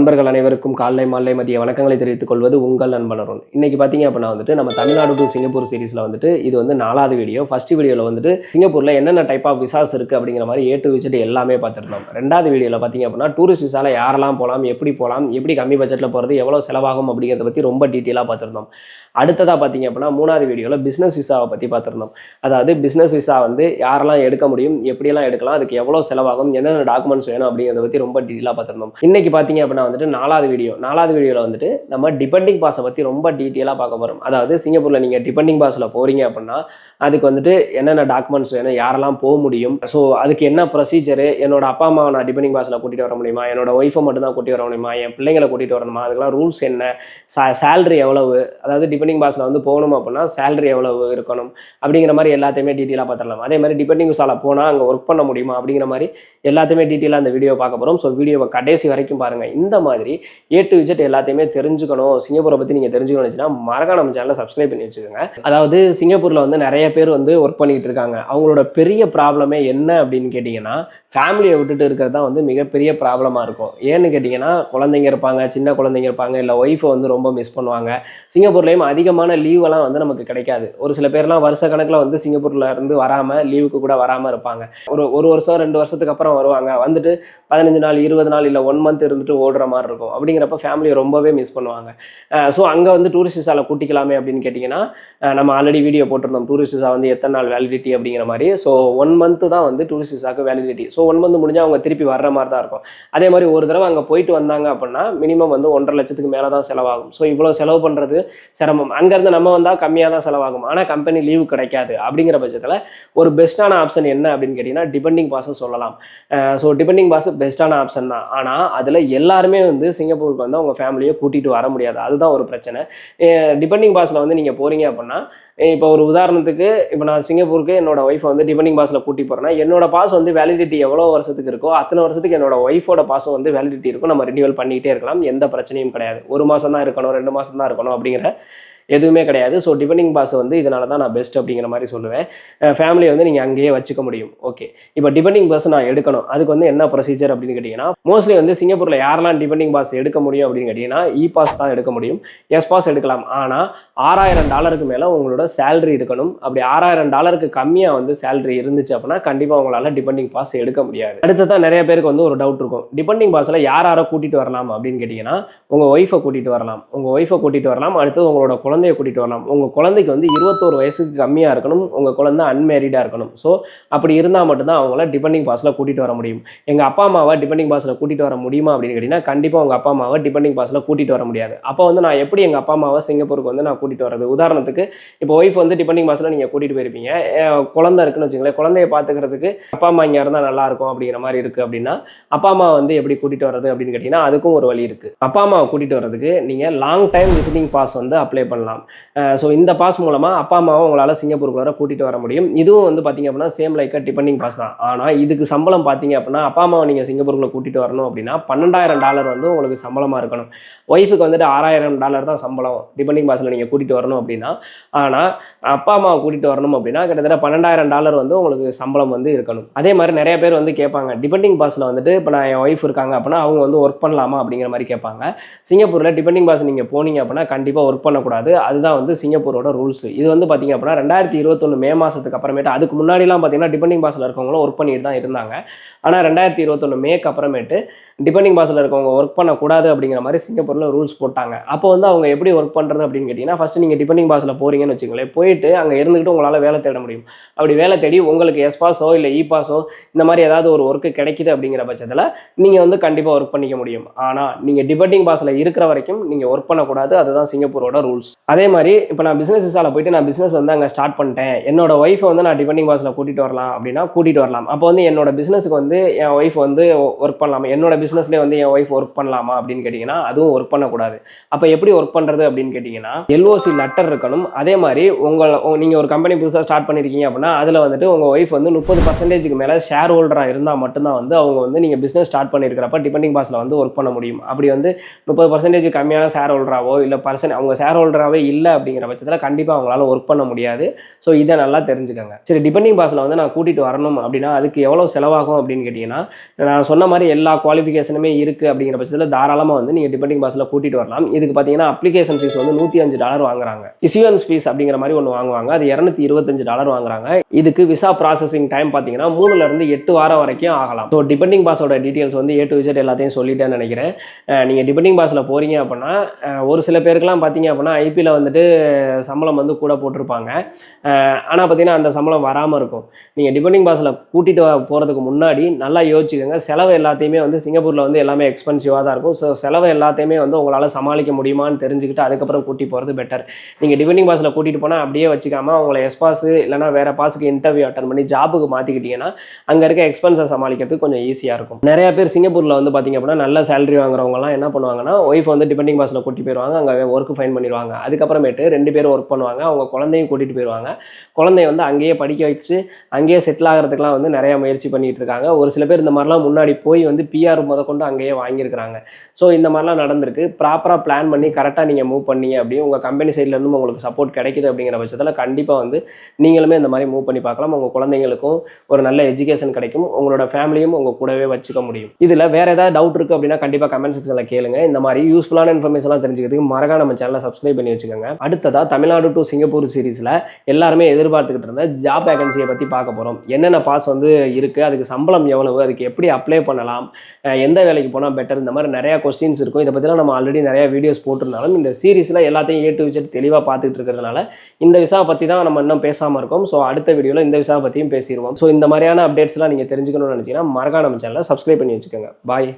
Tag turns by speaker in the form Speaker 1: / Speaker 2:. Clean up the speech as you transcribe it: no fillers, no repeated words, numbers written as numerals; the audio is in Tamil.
Speaker 1: நண்பர்கள் அனைவருக்கும் காலை மாலை மதிய வணக்கங்களை தெரிவித்துக் கொள்வது உங்கள் நண்பன் அருண். இன்னைக்கு பார்த்தீங்க அப்படின்னா வந்துட்டு நம்ம தமிழ்நாடு டு சிங்கப்பூர் சீரிஸில் வந்துட்டு இது வந்து 4வது வீடியோ. ஃபர்ஸ்ட் வீடியோவில் வந்துட்டு சிங்கப்பூரில் என்னென்ன டைப் ஆஃப் விசாஸ் இருக்குது அப்படிங்கிற மாதிரி ஏ டு விசிட் எல்லாமே பார்த்துருந்தோம். 2வது வீடியோவில் பார்த்தீங்க அப்படின்னா டூரிஸ்ட் விசாவில் யாரெல்லாம் போகலாம், எப்படி கம்மி பட்ஜெட்டில் போகிறது, எவ்வளோ செலவாகும் அப்படிங்கிறத பற்றி ரொம்ப டீட்டெயிலாக பார்த்துருந்தோம். அடுத்ததாக பார்த்தீங்க அப்படின்னா 3வது வீடியோவில் பிஸ்னஸ் விசாவை பற்றி பார்த்துருந்தோம். அதாவது பிஸ்னஸ் விசா வந்து யாரெல்லாம் எடுக்க முடியும், எப்படியெல்லாம் எடுக்கலாம், அதுக்கு எவ்வளோ செலவாகும், என்னென்ன டாக்குமெண்ட்ஸ் வேணும் அப்படிங்கிறத பற்றி ரொம்ப டீட்டெயிலாக பார்த்துருந்தோம். இன்னைக்கு பார்த்தீங்க அப்படின்னா வந்துட்டு 4வது வீடியோவில் வந்துட்டு நம்ம டிபெண்டிங் பாஸை பற்றி ரொம்ப டீட்டெயிலாக பார்க்க போகிறோம். அதாவது சிங்கப்பூரில் நீங்கள் டிபெண்டிங் பாஸில் போகிறீங்க அப்படின்னா அதுக்கு வந்துட்டு என்னென்ன டாக்குமெண்ட்ஸ் வேணும், யாரெல்லாம் போக முடியும், ஸோ அதுக்கு என்ன ப்ரொசீஜரு, என்னோட அப்பா அம்மாவை நான் டிபெண்டிங் பாஸில் கூட்டிகிட்டு வர முடியுமா, என்னோட ஒய்ஃபை மட்டும் தான் கூட்டிகிட்டு வர முடியுமா, என் பிள்ளைங்களை கூட்டிகிட்டு வரணுமா, அதுக்கெல்லாம் ரூல்ஸ் என்ன, சேலரி எவ்வளவு, அதாவது டிபெண்டிங் பாஸில் வந்து போகணும் அப்படின்னா சேலரி எவ்வளவு இருக்கணும் அப்படிங்கிற மாதிரி எல்லாத்தையுமே டீட்டெயிலாக பார்த்துடலாம். அதே மாதிரி டிபெண்டிங் விசாவில் போனால் அங்கே ஒர்க் பண்ண முடியுமா அப்படிங்கிற மாதிரி எல்லாத்தையுமே டீட்டெயிலாக அந்த வீடியோ பார்க்க போகிறோம். ஸோ வீடியோவை கடைசி வரைக்கும் பாருங்கள். இந்த மாதிரி ஏ டு விஜெட் எல்லாத்தையுமே தெரிஞ்சுக்கணும், சிங்கப்பூரை பற்றி நீங்கள் தெரிஞ்சுக்கணும்னுச்சுன்னா மறக்காம நம்ம சேனலை சப்ஸ்கிரைப் பண்ணி வச்சுக்கோங்க. அதாவது சிங்கப்பூரில் வந்து நிறைய பேர் வந்து ஒர்க் பண்ணிக்கிட்டு இருக்காங்க. அவங்களோட பெரிய ப்ராப்ளமே என்ன அப்படின்னு கேட்டிங்கன்னா ஃபேமிலியை விட்டுட்டு இருக்கிறது தான் வந்து மிகப்பெரிய ப்ராப்ளமாக இருக்கும். ஏன்னு கேட்டிங்கன்னா குழந்தைங்க இருப்பாங்க, சின்ன குழந்தைங்க இருப்பாங்க, இல்லை ஒய்ஃபை வந்து ரொம்ப மிஸ் பண்ணுவாங்க. சிங்கப்பூர்லேயும் அதிகமான லீவெல்லாம் வந்து நமக்கு கிடைக்காது. ஒரு சில பேர்லாம் வருஷ கணக்கில் வந்து சிங்கப்பூரில் இருந்து வராமல் லீவுக்கு கூட வராமல் இருப்பாங்க. ஒரு வருஷம் 2 வருஷத்துக்கு அப்புறம் வருவாங்க, வந்துட்டு 15 நாள் 20 நாள் இல்லை 1 மந்த் இருந்துட்டு ஓடுற மாதிரி இருக்கும். அப்படிங்கிறப்ப ஃபேமிலியை ரொம்பவே மிஸ் பண்ணுவாங்க. ஸோ அங்கே வந்து டூரிஸ்ட் விசாவில் கூட்டிக்கலாமே அப்படின்னு கேட்டிங்கன்னா நம்ம ஆல்ரெடி வீடியோ போட்டிருந்தோம். டூரிஸ்ட் விசா வந்து எத்தனை நாள் வேலிடிட்டி அப்படிங்கிற மாதிரி. ஸோ 1 மந்த் தான் வந்து டூரிஸ்ட் விசாவுக்கு வேலிடிட்டி. ஸோ 1 மந்த் முடிஞ்சால் அவங்க திருப்பி வர்ற மாதிரி தான் இருக்கும். அதே மாதிரி ஒரு தடவை அங்கே போயிட்டு வந்தாங்க அப்படின்னா மினிமம் வந்து 1.5 லட்சத்துக்கு மேலே தான் செலவாகும். ஸோ இவ்வளோ செலவு பண்ணுறது சிரமம். அங்கேருந்து நம்ம வந்தால் கம்மியாக தான் செலவாகும், ஆனால் கம்பெனி லீவு கிடைக்காது. அப்படிங்கிற பட்சத்தில் ஒரு பெஸ்ட்டான ஆப்ஷன் என்ன அப்படின்னு கேட்டிங்கன்னா டிபெண்டிங் பாஸை சொல்லலாம். ஸோ டிபெண்டிங் பாஸ் பெஸ்ட்டான ஆப்ஷன் தான். ஆனால் அதில் எல்லாருமே வந்து சிங்கப்பூருக்கு வந்து அவங்க ஃபேமிலியை கூட்டிகிட்டு வர முடியாது. அதுதான் ஒரு பிரச்சனை. டிபெண்டிங் பாஸில் வந்து நீங்கள் போகிறீங்க அப்படின்னா இப்போ ஒரு உதாரணத்துக்கு இப்போ நான் சிங்கப்பூருக்கு என்னோட ஒய்ஃபை வந்து டிபெண்டிங் பாஸில் கூட்டி போகிறேன்னா என்னோட பாஸ் வந்து வேலிடிட்டி எவ்வளோ வருஷத்துக்கு இருக்கோ அத்தனை வருஷத்துக்கு என்னோட ஒய்ஃபோட பாஸும் வந்து வேலிடிட்டி இருக்கும். நம்ம ரினியூவல் பண்ணிக்கிட்டே இருக்கலாம், எந்த பிரச்சனையும் கிடையாது. 1 மாதம் தான் இருக்கணும், 2 மாதம் தான் இருக்கணும் அப்படிங்கிற எதுவுமே கிடையாது. ஸோ டிபெண்டிங் பாஸ் வந்து இதனால தான் நான் பெஸ்ட் அப்படிங்கிற மாதிரி சொல்லுவேன். ஃபேமிலியை வந்து நீங்கள் அங்கேயே வச்சுக்க முடியும். ஓகே, இப்போ டிபெண்டிங் பாஸ் நான் எடுக்கணும், அதுக்கு வந்து என்ன ப்ரொசீஜர் அப்படின்னு கேட்டிங்கன்னா மோஸ்ட்லி வந்து சிங்கப்பூரில் யாரெல்லாம் டிபெண்டிங் பாஸ் எடுக்க முடியும் அப்படின்னு கேட்டிங்கன்னா இ பாஸ் தான் எடுக்க முடியும். எஸ் பாஸ் எடுக்கலாம், ஆனால் $6000 மேலே உங்களோட சேலரி இருக்கணும். அப்படி $6000 கம்மியாக வந்து சேலரி இருந்துச்சு அப்படின்னா கண்டிப்பாக உங்களால் டிபெண்டிங் பாஸ் எடுக்க முடியாது. அடுத்ததான் நிறைய பேருக்கு வந்து ஒரு டவுட் இருக்கும், டிபெண்டிங் பாஸில் யாரை கூட்டிகிட்டு வரலாம் அப்படின்னு கேட்டிங்கன்னா உங்கள் ஒய்ஃபை கூட்டிகிட்டு வரலாம். அடுத்தது உங்களோட குழந்தைய கூட்டிட்டு வரலாம். உங்க குழந்தைக்கு வந்து 21 வயசுக்கு கம்மியா இருக்கணும், உங்க குழந்தை அன்மேரிடா இருக்கணும். ஸோ அப்படி இருந்தால் மட்டும்தான் அவங்கள டிபெண்டிங் பாஸில் கூட்டிட்டு வர முடியும். எங்க அப்பா அம்மாவை டிபெண்டிங் பாஸில் கூட்டிட்டு வர முடியுமா அப்படின்னு கேட்டீங்கன்னா கண்டிப்பாக உங்க அப்பா அம்மாவை டிபெண்டிங் பாஸில் கூட்டிட்டு வர முடியாது. அப்போ வந்து நான் எப்படி எங்க அப்பா அம்மாவை சிங்கப்பூருக்கு வந்து நான் கூட்டிட்டு வரது? உதாரணத்துக்கு இப்போ ஒய்ஃப் வந்து டிபெண்டிங் பாஸில் நீங்க கூட்டிட்டு போயிருப்பீங்க, குழந்தை இருக்குன்னு வச்சுங்களேன், குழந்தைய பார்த்துக்கிறதுக்கு அப்பா அம்மா இங்கே இருந்தால் நல்லா இருக்கும் அப்படிங்கிற மாதிரி இருக்கு அப்படின்னா அப்பா அம்மா வந்து எப்படி கூட்டிட்டு வர்றது அப்படின்னு கேட்டீங்கன்னா அதுக்கும் ஒரு வழி இருக்கு. அப்பா அம்மாவை கூட்டிட்டு வர்றதுக்கு நீங்க லாங் டைம் விசிட்டிங் பாஸ் வந்து அப்ளை பண்ணலாம். ஸோ இந்த பாஸ் மூலமாக அப்பா அம்மாவை உங்களால் சிங்கப்பூருக்குள்ள கூட்டிகிட்டு வர முடியும். இதுவும் வந்து பார்த்தீங்க அப்படின்னா சேம் லைக் டிபெண்டிங் பாஸ் தான். ஆனால் இதுக்கு சம்பளம் பார்த்தீங்க அப்படின்னா அப்பா அம்மாவை நீங்கள் சிங்கப்பூருக்குள்ள கூட்டிகிட்டு வரணும் அப்படின்னா $12,000 வந்து உங்களுக்கு சம்பளமாக இருக்கணும். ஒய்ஃபுக்கு வந்துட்டு $6,000 தான் சம்பளம் டிபெண்டிங் பாஸில் நீங்கள் கூட்டிகிட்டு வரணும் அப்படின்னா. ஆனால் அப்பா அம்மாவை கூட்டிகிட்டு வரணும் அப்படின்னா கிட்டத்தட்ட $12,000 வந்து உங்களுக்கு சம்பளம் வந்து இருக்கணும். அதே மாதிரி நிறைய பேர் வந்து கேட்பாங்க, டிபெண்டிங் பாஸில் வந்துட்டு இப்போ நான் என் ஒய்ஃப் இருக்காங்க அப்படின்னா அவங்க வந்து ஒர்க் பண்ணலாமா அப்படிங்கிற மாதிரி கேட்பாங்க. சிங்கப்பூரில் டிபெண்டிங் பாஸ் நீங்கள் போனீங்க அப்படின்னா கண்டிப்பாக ஒர்க் பண்ணக்கூடாது. அதுதான் வந்து சிங்கப்பூரோட ரூல்ஸ். இது வந்து பார்த்தீங்க அப்படின்னா 2021 மே மாதத்துக்கு அப்புறமேட்டு, அதுக்கு முன்னாடிலாம் பார்த்தீங்கன்னா டிபெண்டிங் பாஸில் இருக்கவங்களும் ஒர்க் பண்ணிட்டு தான் இருந்தாங்க. ஆனால் 2021 மேக்கு அப்புறமேட்டு டிபெண்டிங் பாஸில் இருக்கவங்க ஒர்க் பண்ணக்கூடாது அப்படிங்கிற மாதிரி சிங்கப்பூரில் ரூல்ஸ் போட்டாங்க. அப்போ வந்து அவங்க எப்படி ஒர்க் பண்ணுறது அப்படின்னு கேட்டிங்கன்னா ஃபஸ்ட்டு நீங்கள் டிபெண்டிங் பாஸில் போகிறீங்கன்னு வச்சுக்கோங்களேன், போயிட்டு அங்கே இருந்துக்கிட்டு உங்களால் வேலை தேட முடியும். அப்படி வேலை தேடி உங்களுக்கு எஸ் பாஸோ இல்லை இ பாஸோ இந்த மாதிரி ஏதாவது ஒரு ஒர்க்கு கிடைக்குது அப்படிங்கிற பட்சத்தில் நீங்கள் வந்து கண்டிப்பாக ஒர்க் பண்ணிக்க முடியும். ஆனால் நீங்கள் டிபெண்டிங் பாஸில் இருக்கிற வரைக்கும் நீங்கள் ஒர்க் பண்ணக்கூடாது. அதுதான் சிங்கப்பூரோட ரூல்ஸ். அதே மாதிரி இப்போ நான் பிஸ்னஸ் விசாவில் போயிட்டு நான் பிஸ்னஸ் வந்து அங்கே ஸ்டார்ட் பண்ணிட்டேன், என்னோட ஒய்ஃபை வந்து நான் டிபெண்டிங் பாஸில் கூட்டிகிட்டு வரலாம் அப்படின்னா கூட்டிகிட்டு வரலாம். அப்போ வந்து என்னோட பிஸ்னஸுக்கு வந்து என் ஒய்ஃப் வந்து ஒர்க் பண்ணலாமா, என்னோட பிஸ்னஸ்லேயே வந்து என் ஒய்ஃப் ஒர்க் பண்ணலாமா அப்படின்னு கேட்டிங்கன்னா அதுவும் ஒர்க் பண்ணக்கூடாது. அப்போ எப்படி ஒர்க் பண்ணுறது அப்படின்னு கேட்டிங்கன்னா எல்ஓசி லெட்டர் இருக்கணும். அதே மாதிரி நீங்கள் ஒரு கம்பெனி புதுசாக ஸ்டார்ட் பண்ணியிருக்கீங்க அப்படின்னா அதில் வந்துட்டு உங்கள் ஒய்ஃப் வந்து 30% மேலே ஷேர் ஹோல்டராக இருந்தால் மட்டும்தான் வந்து அவங்க வந்து நீங்கள் பிஸ்னஸ் ஸ்டார்ட் பண்ணியிருக்கிறப்ப டிபெண்டிங் பாஸில் வந்து ஒர்க் பண்ண முடியும். அப்படி வந்து 30% கம்மியான ஷேர் ஹோல்டராகவோ இல்லை அவங்க ஷேர் ஹோல்டராகவே இல்லை அப்படிங்கிற பட்சத்தில் கண்டிப்பாக அவங்களால ஒர்க் பண்ண முடியாது. ஸோ இதை நல்லா தெரிஞ்சுக்கோங்க. சரி, டிபெண்டிங் பாஸில் வந்து நான் கூட்டிகிட்டு வரணும் அப்படின்னா அதுக்கு எவ்வளோ செலவாகும் அப்படின்னு கேட்டிங்கன்னா, நான் சொன்ன மாதிரி எல்லா குவாலிஃபிகேஷனுமே இருக்குது அப்படிங்கிற பட்சத்தில் தாராளமாக வந்து நீங்கள் டிபெண்டிங் பாஸில் கூட்டிகிட்டு வரலாம். இதுக்கு பார்த்தீங்கன்னா அப்ளிகேஷன் ஃபீஸ் வந்து $105 வாங்குறாங்க. இஷ்யூவன்ஸ் ஃபீஸ் அப்படிங்கிற மாதிரி ஒன்று வாங்குவாங்க, அது $225 வாங்குறாங்க. இதுக்கு விசா ப்ராசஸிங் டைம் பார்த்தீங்கன்னா 3லேருந்து 8 வாரம் வரைக்கும் ஆகலாம். ஸோ டிபெண்டிங் பாஸோட டீட்டெயில்ஸ் வந்து A to Z எல்லாத்தையும் சொல்லிட்டேன்னு நினைக்கிறேன். நீங்கள் டிபெண்டிங் பாஸில் போகிறீங்க அப்படின்னா ஒரு சில பேருக்குலாம் பார்த்தீங்க அப்படின்னா ஐபியில் வந்துட்டு சம்பளம் வந்து கூட போட்டிருப்பாங்க. ஆனால் பார்த்தீங்கன்னா அந்த சம்பளம் வராமல் இருக்கும். நீங்கள் டிபெண்டிங் பாஸில் கூட்டிகிட்டு போகிறதுக்கு முன்னாடி நல்லா யோசிச்சுக்கோங்க. செலவு எல்லாத்தையுமே வந்து சிங்கப்பூரில் வந்து எல்லாமே எக்ஸ்பென்சிவாக தான் இருக்கும். ஸோ செலவு எல்லாத்தையுமே வந்து உங்களால் சமாளிக்க முடியுமான்னு தெரிஞ்சுக்கிட்டு அதுக்கப்புறம் கூட்டி போகிறது பெட்டர். நீங்கள் டிபெண்டிங் பாஸில் கூட்டிகிட்டு போனால் அப்படியே வச்சுக்காமல் அவங்கள எஸ்பாஸ் இல்லைனா வேறு பாஸுக்கு இன்டர்வியூ அட்டன் பண்ணி ஜாபுக்கு மாற்றிக்கிட்டீங்கன்னா அங்கே இருக்க எக்ஸ்பென்ஸை சமாளிக்கிறதுக்கு கொஞ்சம் ஈஸியாக இருக்கும். நிறைய பேர் சிங்கப்பூரில் வந்து பார்த்தீங்க அப்படின்னா நல்ல சேலரி வாங்குறவங்கலாம் என்ன பண்ணுவாங்கன்னா, ஒய்ஃப் வந்து டிபெண்டிங் பாஸில் கூட்டி போயிடுவாங்க, அங்கே ஒர்க்கு ஃபைன் பண்ணிடுவாங்க. அதுக்கப்புறமேட்டு 2 பேரும் ஒர்க் பண்ணுவாங்க, அவங்க குழந்தையும் கூட்டிகிட்டு போயிடுவாங்க. குழந்தைய வந்து அங்கேயே படிக்க வச்சு அங்கேயே செட்டில் ஆகிறதுக்குலாம் வந்து நிறையா முயற்சி பண்ணிட்டு இருக்காங்க. ஒரு சில பேர் இந்த மாதிரிலாம் முன்னாடி போய் வந்து பிஆர் முதற்கொண்டு அங்கேயே வாங்கியிருக்கிறாங்க. ஸோ இந்த மாதிரிலாம் நடந்திருக்கு. ப்ராப்பராக பிளான் பண்ணி கரெக்டாக நீங்கள் மூவ் பண்ணீங்க அப்படியே உங்கள் கம்பெனி சைட்லேருந்து உங்களுக்கு சப்போர்ட் கிடைக்குது அப்படிங்கிற பட்சத்தில் கண்டிப்பாக வந்து நீங்களுமே இந்த மாதிரி மூவ் பண்ணி பார்க்கலாம். உங்கள் குழந்தைங்களுக்கும் ஒரு நல்ல எஜுகேஷன் கிடைக்கும், உங்களோட ஃபேமிலியும் உங்கள் கூடவே வச்சுக்க முடியும். இதில் வேறு ஏதாவது டவுட் இருக்குது அப்படின்னா கண்டிப்பாக கமெண்ட் செக்ஷனில் கேளுங்க. இந்த மாதிரி யூஸ்ஃபுல்லான இன்ஃபர்மேஷன்லாம் தெரிஞ்சுக்கிறதுக்கு மறக்காம நம்ம சேனலை சப்ஸ்கிரைப் பண்ணி வச்சுக்கோங்க. அடுத்ததாக தமிழ்நாடு டு சிங்கப்பூர் சீரிஸில் எல்லாருமே எதிர்பார்த்துக்கிட்டு இருந்த ஜாப் வேகன்சியை பற்றி பார்க்க போகிறோம். என்னென்ன பாஸ் வந்து இருக்குது, அதுக்கு சம்பளம் எவ்வளவு, அதுக்கு எப்படி அப்ளை பண்ணலாம், எந்த வேலைக்கு போனால் பெட்டர், இந்த மாதிரி நிறையா கொஸ்டின்ஸ் இருக்கும். இதை பற்றிலாம் நம்ம ஆல்ரெடி நிறையா வீடியோஸ் போட்டிருந்தாலும் இந்த சீரிஸில் எல்லாத்தையும் A to Z தெளிவாக பார்த்துட்டு இருக்கிறதுனால இந்த விசா பற்றி தான் நம்ம இன்னும் பேசாமல் இருக்கோம். ஸோ அடுத்த வீடியோவில் இந்த விசா பற்றியும் பேசிடுவோம். ஸோ இந்த மாதிரியான அப்டேட்ஸ்லாம் நீங்கள் தெரிஞ்சுக்கணும்னு நினச்சிங்கன்னா மறக்காம நம்ம சேனலை சப்ஸ்கிரைப் பண்ணி வச்சுக்கோங்க. பாய்.